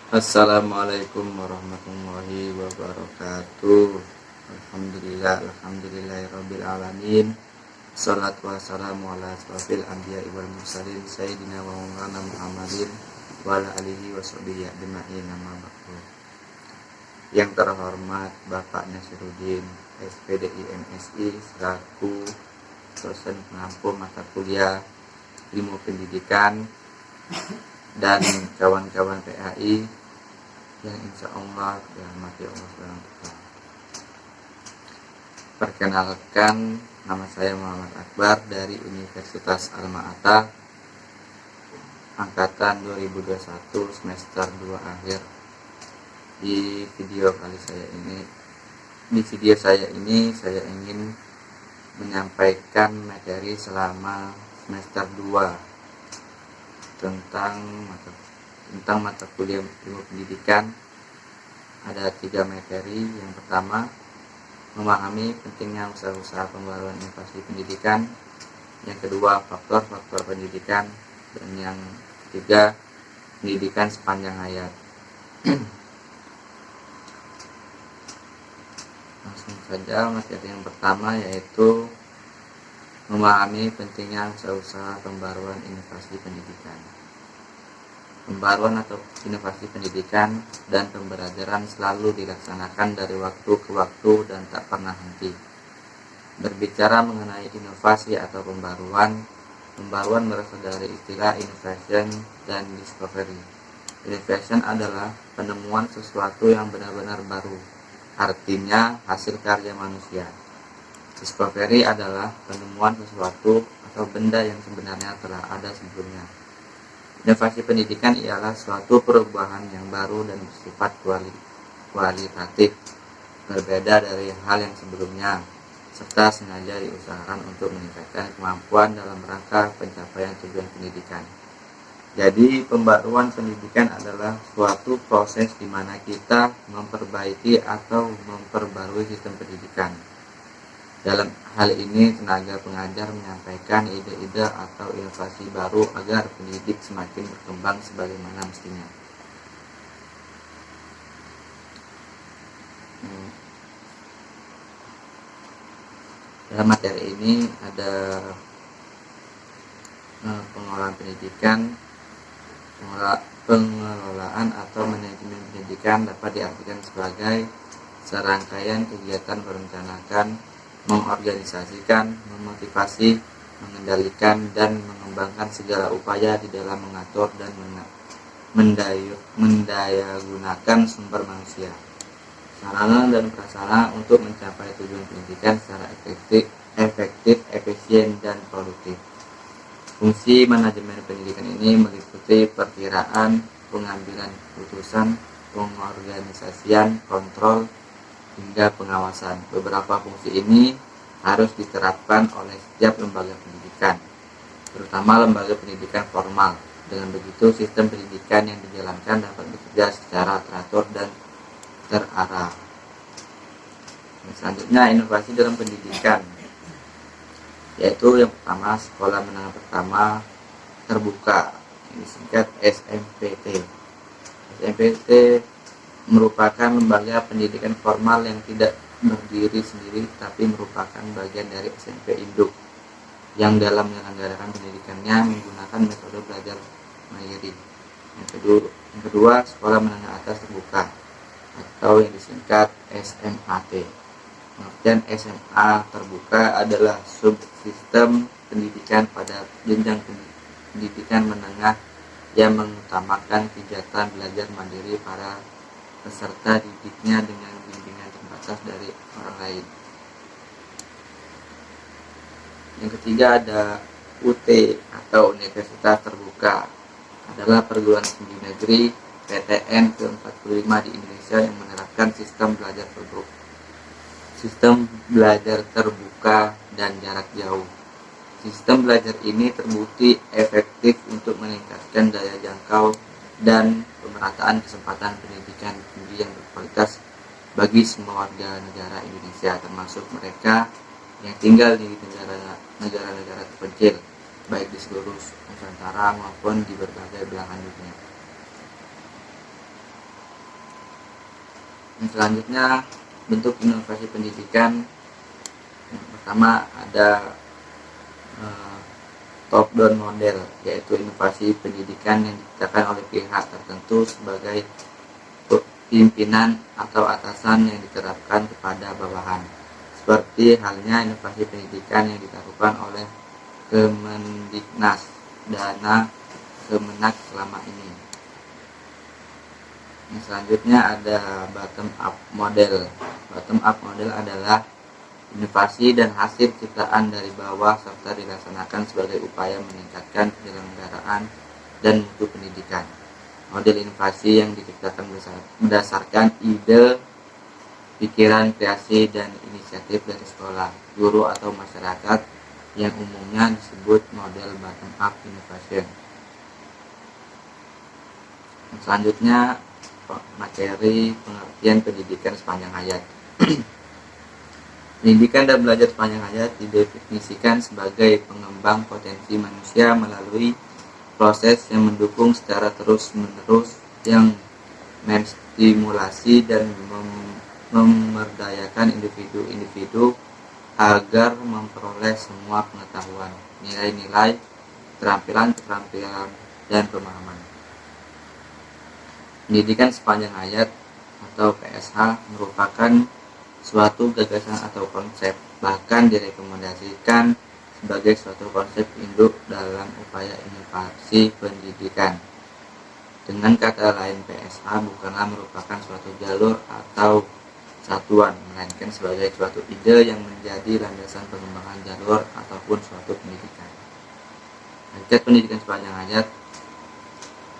Assalamualaikum warahmatullahi wabarakatuh. Alhamdulillahirabbil alamin. Shalatu wassalamu ala asrofil anbiya'i wal mursalin sayyidina wa maulana Muhammadin wa ala alihi washabihi ajma'in, amma ba'du. Yang terhormat Bapak Nasiruddin SPDI MSI selaku dosen pengampu mata kuliah ilmu pendidikan dan kawan-kawan PAI yang insya Allah dirahmati Allah SWT. Perkenalkan, nama saya Muhammad Akbar dari Universitas Alma-Ata, angkatan 2021 semester 2 akhir. Di video saya ini saya ingin menyampaikan materi selama semester 2 tentang mata kuliah ilmu pendidikan. Ada 3 materi. Yang pertama, memahami pentingnya usaha-usaha pembaruan inovasi pendidikan. Yang kedua, faktor-faktor pendidikan. Dan yang ketiga, pendidikan sepanjang hayat. Langsung saja, materi yang pertama yaitu memahami pentingnya usaha-usaha pembaruan inovasi pendidikan. Pembaruan atau inovasi pendidikan dan pembelajaran selalu dilaksanakan dari waktu ke waktu dan tak pernah henti. Berbicara mengenai inovasi atau pembaruan berasal dari istilah innovation dan discovery. Innovation adalah penemuan sesuatu yang benar-benar baru, artinya hasil karya manusia. Discovery adalah penemuan sesuatu atau benda yang sebenarnya telah ada sebelumnya. Inovasi pendidikan ialah suatu perubahan yang baru dan bersifat kualitatif, berbeda dari hal yang sebelumnya, serta sengaja diusahakan untuk meningkatkan kemampuan dalam rangka pencapaian tujuan pendidikan. Jadi, pembaruan pendidikan adalah suatu proses di mana kita memperbaiki atau memperbarui sistem pendidikan. Dalam hal ini, tenaga pengajar menyampaikan ide-ide atau inovasi baru agar pendidik semakin berkembang sebagaimana mestinya. Dalam materi ini ada pengelolaan pendidikan. Pengelolaan atau manajemen pendidikan dapat diartikan sebagai serangkaian kegiatan merencanakan, mengorganisasikan, memotivasi, mengendalikan, dan mengembangkan segala upaya di dalam mengatur dan mendayagunakan sumber manusia, sarana dan prasarana untuk mencapai tujuan pendidikan secara efektif, efisien, dan produktif. Fungsi manajemen pendidikan ini meliputi perkiraan, pengambilan keputusan, pengorganisasian, kontrol, hingga pengawasan. Beberapa fungsi ini harus diterapkan oleh setiap lembaga pendidikan, terutama lembaga pendidikan formal. Dengan begitu, sistem pendidikan yang dijalankan dapat bekerja secara teratur dan terarah. Selanjutnya, inovasi dalam pendidikan, yaitu yang pertama, sekolah menengah pertama terbuka, yang disingkat SMPT. SMPT merupakan lembaga pendidikan formal yang tidak berdiri sendiri, tapi merupakan bagian dari SMP induk yang dalam menyelenggarakan pendidikannya menggunakan metode belajar mandiri. Yang kedua, sekolah menengah atas terbuka atau yang disingkat SMAT. Pengertian SMA terbuka adalah subsistem pendidikan pada jenjang pendidikan menengah yang mengutamakan kegiatan belajar mandiri para peserta didiknya dengan bimbingan terbatas dari orang lain. Yang ketiga ada UT atau Universitas Terbuka, adalah perguruan tinggi negeri PTN ke-45 di Indonesia yang menerapkan sistem belajar terbuka dan jarak jauh. Sistem belajar ini terbukti efektif untuk meningkatkan daya jangkau dan pemerataan kesempatan pendidikan tinggi yang berkualitas bagi semua warga negara Indonesia, termasuk mereka yang tinggal di negara-negara terpencil, baik di seluruh Nusantara maupun di berbagai belahan dunia. Yang selanjutnya, bentuk inovasi pendidikan. Yang pertama ada top down model, yaitu inovasi pendidikan yang diciptakan oleh pihak tertentu sebagai pimpinan atau atasan yang diterapkan kepada bawahan, seperti halnya inovasi pendidikan yang dilakukan oleh Kemendiknas dana Kemenak selama ini. Yang selanjutnya ada bottom up model. Bottom up model adalah inovasi dan hasil ciptaan dari bawah serta dilaksanakan sebagai upaya meningkatkan penyelenggaraan dan mutu pendidikan. Model inovasi yang diciptakan berdasarkan ide, pikiran, kreasi, dan inisiatif dari sekolah, guru, atau masyarakat yang umumnya disebut model bottom up innovation. Yang selanjutnya, materi pengertian pendidikan sepanjang hayat. Pendidikan dan belajar sepanjang hayat didefinisikan sebagai pengembang potensi manusia melalui proses yang mendukung secara terus-menerus yang menstimulasi dan memberdayakan individu-individu agar memperoleh semua pengetahuan, nilai-nilai, keterampilan, dan pemahaman. Pendidikan sepanjang hayat atau PSH merupakan suatu gagasan atau konsep, bahkan direkomendasikan sebagai suatu konsep induk dalam upaya inovasi pendidikan. Dengan kata lain, PSH bukanlah merupakan suatu jalur atau satuan, melainkan sebagai suatu ide yang menjadi landasan pengembangan jalur ataupun suatu pendidikan. Hakikat pendidikan sepanjang hayat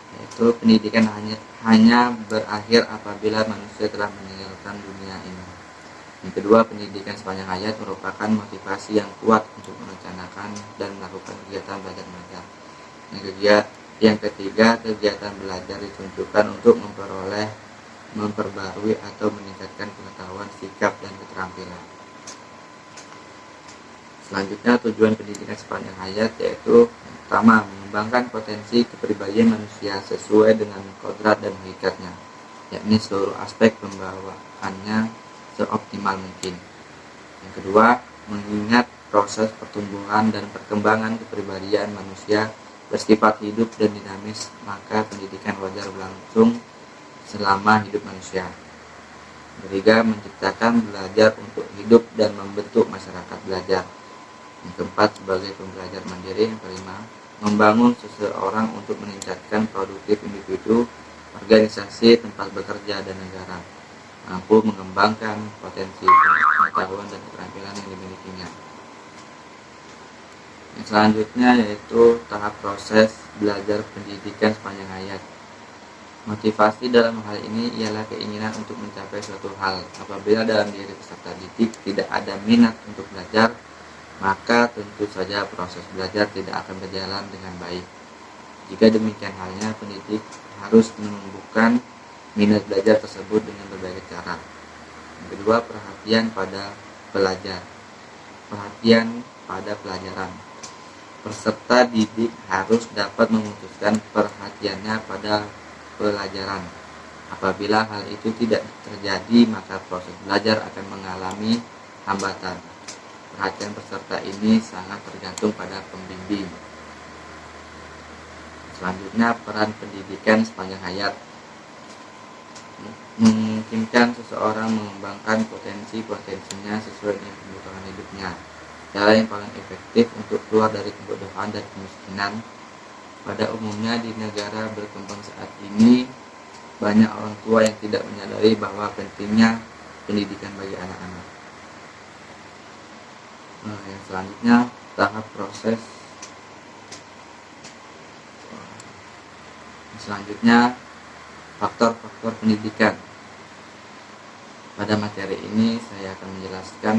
yaitu pendidikan hanya berakhir apabila manusia telah meninggalkan dunia ini. Yang kedua, pendidikan sepanjang hayat merupakan motivasi yang kuat untuk merencanakan dan melakukan kegiatan belajar mengajar. Yang ketiga, kegiatan belajar ditunjukkan untuk memperbarui atau meningkatkan pengetahuan, sikap, dan keterampilan. Selanjutnya, tujuan pendidikan sepanjang hayat yaitu pertama, mengembangkan potensi kepribadian manusia sesuai dengan kodrat dan hakikatnya, yakni seluruh aspek pembawaannya seoptimal mungkin. Yang kedua, mengingat proses pertumbuhan dan perkembangan kepribadian manusia bersifat hidup dan dinamis, maka pendidikan wajar berlangsung selama hidup manusia. Ketiga, menciptakan belajar untuk hidup dan membentuk masyarakat belajar. Yang keempat, sebagai pembelajar mandiri. Yang kelima, membangun seseorang untuk meningkatkan produktif individu, organisasi, tempat bekerja, dan negara, mampu mengembangkan potensi pengetahuan dan keterampilan yang dimilikinya. Yang selanjutnya yaitu tahap proses belajar pendidikan sepanjang hayat. Motivasi dalam hal ini ialah keinginan untuk mencapai suatu hal. Apabila dalam diri peserta didik tidak ada minat untuk belajar, maka tentu saja proses belajar tidak akan berjalan dengan baik. Jika demikian halnya, pendidik harus menumbuhkan minat belajar tersebut dengan berbagai cara. Yang kedua, perhatian pada pelajar. Perhatian pada pelajaran. Peserta didik harus dapat memutuskan perhatiannya pada pelajaran. Apabila hal itu tidak terjadi, maka proses belajar akan mengalami hambatan. Perhatian peserta ini sangat tergantung pada pembimbing. Selanjutnya, peran pendidikan sepanjang hayat. Memungkinkan seseorang mengembangkan potensi-potensinya sesuai dengan kebutuhan hidupnya. Cara yang paling efektif untuk keluar dari kebodohan dan kemiskinan. Pada umumnya di negara berkembang saat ini, banyak orang tua yang tidak menyadari bahwa pentingnya pendidikan bagi anak-anak. Yang selanjutnya, tahap proses. Selanjutnya, faktor-faktor pendidikan. Pada materi ini saya akan menjelaskan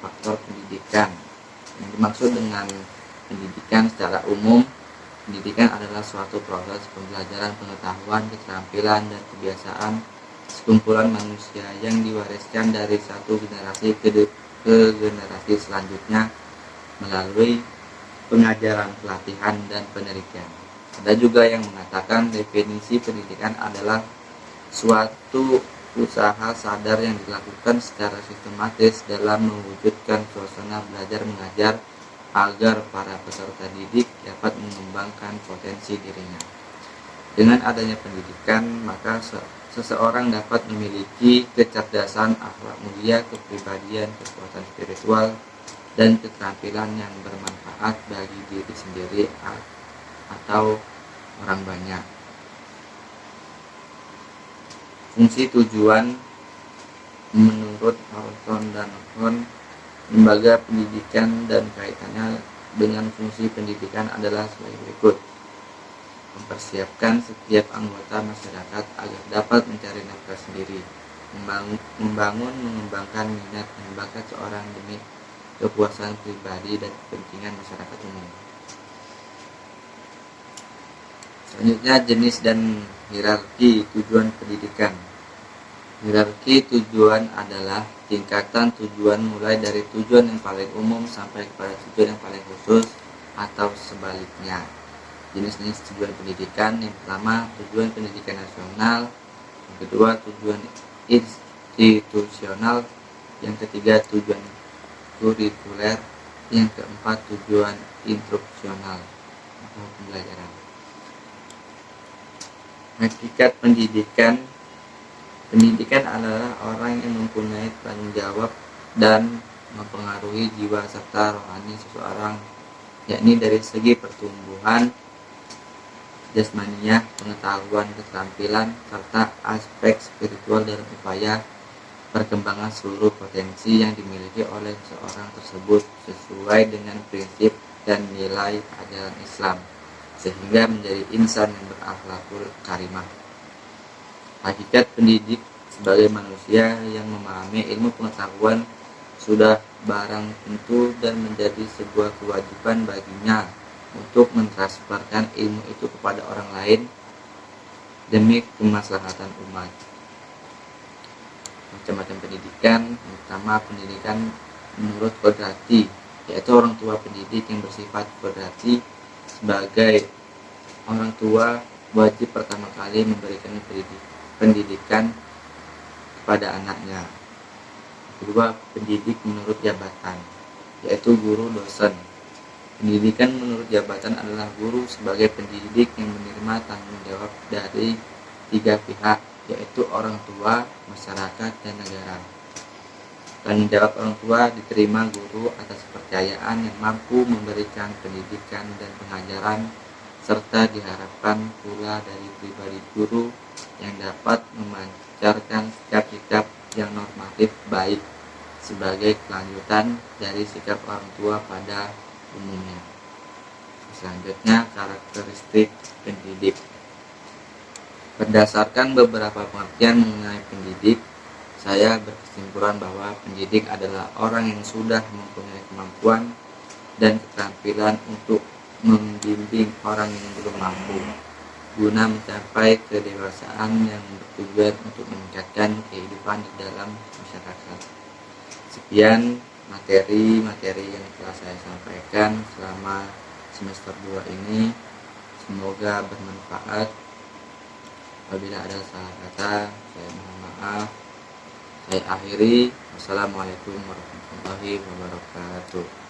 faktor pendidikan. Yang dimaksud dengan pendidikan secara umum, pendidikan adalah suatu proses pembelajaran pengetahuan, keterampilan, dan kebiasaan sekumpulan manusia yang diwariskan dari satu generasi ke generasi selanjutnya melalui pengajaran, pelatihan, dan penelitian. Ada juga yang mengatakan definisi pendidikan adalah suatu usaha sadar yang dilakukan secara sistematis dalam mewujudkan suasana belajar mengajar agar para peserta didik dapat mengembangkan potensi dirinya. Dengan adanya pendidikan, maka seseorang dapat memiliki kecerdasan, akhlak mulia, kepribadian, kekuatan spiritual, dan keterampilan yang bermanfaat bagi diri sendiri atau orang banyak. Fungsi tujuan menurut Horton dan Horn, lembaga pendidikan dan kaitannya dengan fungsi pendidikan adalah sebagai berikut: mempersiapkan setiap anggota masyarakat agar dapat mencari nafkah sendiri, membangun, mengembangkan minat dan bakat seorang demi kepuasan pribadi dan kepentingan masyarakat umum. Selanjutnya, jenis dan hierarki tujuan pendidikan. Hierarki tujuan adalah tingkatan tujuan mulai dari tujuan yang paling umum sampai kepada tujuan yang paling khusus atau sebaliknya. Jenis-jenis tujuan pendidikan: yang pertama, tujuan pendidikan nasional; yang kedua, tujuan institusional; yang ketiga, tujuan kurikuler; yang keempat, tujuan instruksional atau pembelajaran. Hakikat pendidikan. Pendidikan adalah orang yang mempunyai tanggung jawab dan mempengaruhi jiwa serta rohani seseorang, yakni dari segi pertumbuhan jasmaniah, pengetahuan, keterampilan, serta aspek spiritual dalam upaya perkembangan seluruh potensi yang dimiliki oleh seseorang tersebut sesuai dengan prinsip dan nilai ajaran Islam, sehingga menjadi insan yang berakhlakul karimah. Hakikat pendidik sebagai manusia yang memahami ilmu pengetahuan sudah barang tentu dan menjadi sebuah kewajiban baginya untuk mentransferkan ilmu itu kepada orang lain demi kemaslahatan umat. Macam-macam pendidikan. Yang pertama, pendidikan menurut kodrati, yaitu orang tua pendidik yang bersifat kodrati. Sebagai orang tua, wajib pertama kali memberikan pendidikan kepada anaknya. Kedua, pendidik menurut jabatan, yaitu guru dosen. Pendidikan menurut jabatan adalah guru sebagai pendidik yang menerima tanggung jawab dari tiga pihak, yaitu orang tua, masyarakat, dan negara. Tanggung jawab orang tua diterima guru atas kepercayaan yang mampu memberikan pendidikan dan pengajaran, serta diharapkan pula dari pribadi guru yang dapat memancarkan sikap-sikap yang normatif baik sebagai kelanjutan dari sikap orang tua pada umumnya. Selanjutnya, karakteristik pendidik. Berdasarkan beberapa pengertian mengenai pendidik, saya berkesimpulan bahwa pendidik adalah orang yang sudah mempunyai kemampuan dan keterampilan untuk membimbing orang yang belum mampu, guna mencapai kedewasaan yang bertujuan untuk meningkatkan kehidupan di dalam masyarakat. Sekian materi yang telah saya sampaikan selama semester 2 ini. Semoga bermanfaat. Apabila ada salah kata, saya mohon maaf. Saya akhiri. Wassalamualaikum warahmatullahi wabarakatuh.